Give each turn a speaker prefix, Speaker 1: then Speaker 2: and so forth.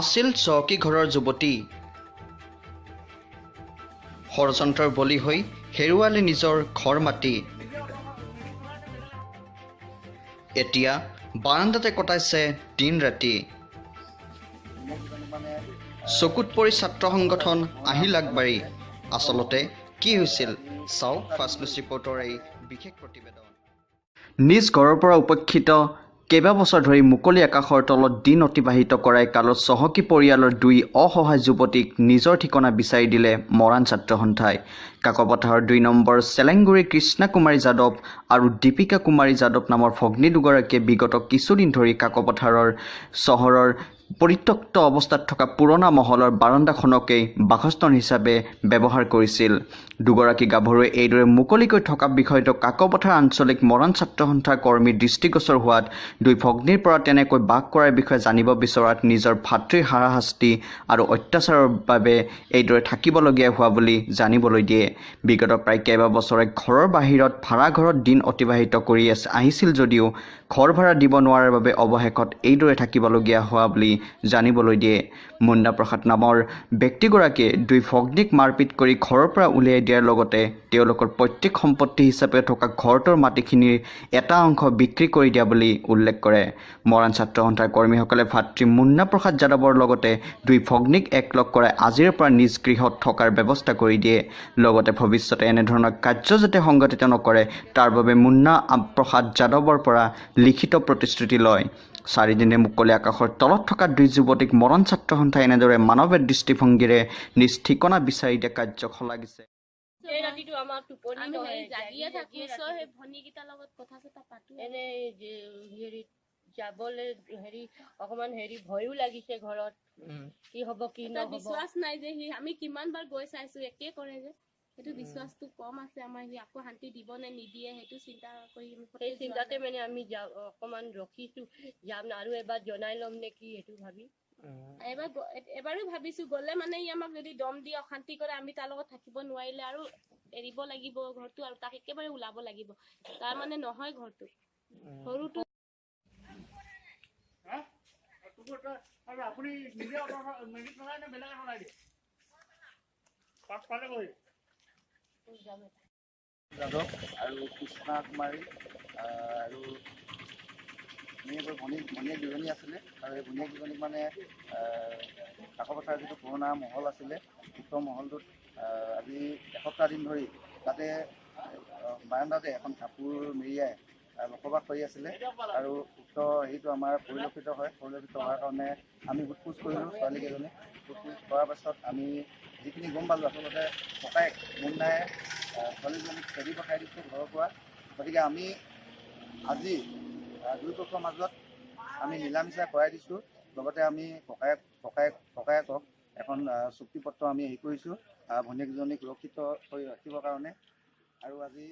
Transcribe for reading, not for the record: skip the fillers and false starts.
Speaker 1: আছিল চহকী ঘৰৰ যুৱতী। ষড়যন্ত্ৰৰ বলি হৈ হেৰুৱালে নিজৰ ঘৰ মাটি। এতিয়া বাৰাণ্ডাতে কটাইছে দিন ৰাতি। চকুত পৰি ছাত্ৰ সংগঠন আহিল আগবাঢ়ি। আচলতে কি হৈছিল চাওক ফাৰ্ষ্ট নিউজ ৰিপৰ্টৰ এই বিশেষ প্ৰতিবেদন। নিজ ঘৰৰ পৰা উপেক্ষিত কেইবাবছৰ ধৰি মুকলি আকাশৰ তলত দিন অতিবাহিত কৰাই কালত চহকী পৰিয়ালৰ দুই অসহায় যুৱতীক নিজৰ ঠিকনা বিচাৰি দিলে মৰাণ ছাত্ৰ সন্থাই। কাকপথাৰৰ ২ নম্বৰ চেলেংগুৰিৰ কৃষ্ণা কুমাৰী যাদৱ আৰু দীপিকা কুমাৰী যাদৱ নামৰ ভগ্নী দুগৰাকীয়ে বিগত কিছুদিন ধৰি কাকপথাৰৰ চহৰৰ পৰিত্যক্ত অৱস্থাত থকা পুৰণা মহলৰ বাৰাণ্ডাখনকেই বাসস্থান হিচাপে ব্যৱহাৰ কৰিছিল। দুগৰাকী গাভৰুৱে এইদৰে মুকলিকৈ থকা বিষয়টো কাকপথাৰ আঞ্চলিক মৰাণ ছাত্ৰ সন্থাৰ কৰ্মীৰ দৃষ্টিগোচৰ হোৱাত দুই ভগ্নীৰ পৰা তেনেকৈ বাস কৰাৰ বিষয়ে জানিব বিচৰাত নিজৰ ভাতৃৰ হাৰাশাস্তি আৰু অত্যাচাৰৰ বাবে এইদৰে থাকিবলগীয়া হোৱা বুলি জানিবলৈ দিয়ে। বিগত প্ৰায় কেইবাবছৰে ঘৰৰ বাহিৰত ভাড়াঘৰত দিন অতিবাহিত কৰি আহিছিল যদিও ঘৰ ভাড়া দিব নোৱাৰাৰ বাবে অৱশেষত এইদৰে থাকিবলগীয়া হোৱা বুলি জানিবলৈ দিয়ে। মুন্না প্ৰসাদ নামৰ ব্যক্তিগৰাকীয়ে দুই ভগ্নীক মাৰপিট কৰি ঘৰৰ পৰা উলিয়াই দিয়াৰ লগতে তেওঁলোকৰ পৈতৃক সম্পত্তি হিচাপে থকা ঘৰটোৰ মাটিখিনিৰ এটা অংশ বিক্ৰী কৰি দিয়া বুলি উল্লেখ কৰে। মৰাণ ছাত্ৰ সন্থাৰ কৰ্মীসকলে ভাতৃ মুন্না প্ৰসাদ যাদৱৰ লগতে দুই ভগ্নীক একলগ কৰাই আজিৰে পৰা নিজ গৃহত থকাৰ ব্যৱস্থা কৰি দিয়ে। লগতে ভৱিষ্যতে এনেধৰণৰ কাৰ্য যাতে সংঘটিত নকৰে তাৰ বাবে মুন্না প্ৰসাদ যাদৱৰ পৰা লিখিত প্ৰতিশ্ৰুতি লয়। ৪ দিনে মুকলি আকাশৰ তলত থকা দুই যুৱতীক মৰাণ ছাত্ৰ সন্থাই এনেদৰে মানৱীয় দৃষ্টিভংগীৰে নিজ ঠিকনা বিচাৰি দিয়া কাৰ্যক শলাগিছে।
Speaker 2: এই ৰাতিটো আমাৰ টোপনি নহয়
Speaker 3: জাগিয়ে থাকো সেই ভনীকেইটাৰ লগত কথা চথা পাতো
Speaker 2: এনে হেৰি যাবলৈ হেৰি অকমান হেৰি ভয়ো লাগিছে ঘৰত কি হ'ব কি নহ'ব
Speaker 3: বিশ্বাস নাই যে সি আমি কিমান বাৰ গৈ চাইছো একে কৰে যে সেইটো বিশ্বাসটো কম আছে আমাৰ সি আকৌ শান্তি দিব নে নিদিয়ে সেইটো চিন্তা কৰি
Speaker 2: সেই চিন্তাতে মানে আমি অকমান ৰখিছো যাম আৰু এবাৰ জনাই ল'ম নেকি সেইটো ভাবি
Speaker 3: এবাৰো ভাবিছো গ'লে মানে ই আমাক যদি দম দি অশান্তি কৰে আমি তাৰ লগত থাকিব নোৱাৰিলে আৰু এৰিব লাগিব ঘৰটো আৰু তাক একেবাৰে ওলাব লাগিব। তাৰ মানে নহয় ঘৰটো সৰুটো
Speaker 4: আপুনি নিজে যাদৱ আৰু কৃষ্ণা কুমাৰী আৰু ভনীয়েক দুজনী আছিলে আৰু এই ভনীয়েক দুজনীক মানে কাকপথাৰ যিটো পুৰণা মহল আছিলে উক্ত মহলটোত আজি এসপ্তাহ দিন ধৰি তাতে বাৰাণ্ডাতে এখন কাপোৰ মেৰিয়াই বসবাস কৰি আছিলে আৰু উক্ত হেৰিটো আমাৰ পৰিলক্ষিত হোৱাৰ কাৰণে আমি সোধ-পোছ কৰিলোঁ ছোৱালীকেইজনী। সোধ-পোছ কৰাৰ পাছত আমি যিখিনি গম পালোঁ আচলতে ককায়েক মুন্নাই ছোৱালীজনীক খেদি পঠাই দিছোঁ ঘৰৰ পৰা। গতিকে আমি আজি দুই পক্ষৰ মাজত আমি মিলা মিছা কৰাই দিছোঁ। লগতে আমি ককায়েকক এখন চুক্তিপত্ৰ আমি হেৰি কৰিছোঁ ভনীয়েকজনীক সুৰক্ষিত কৰি ৰাখিবৰ কাৰণে। আৰু আজি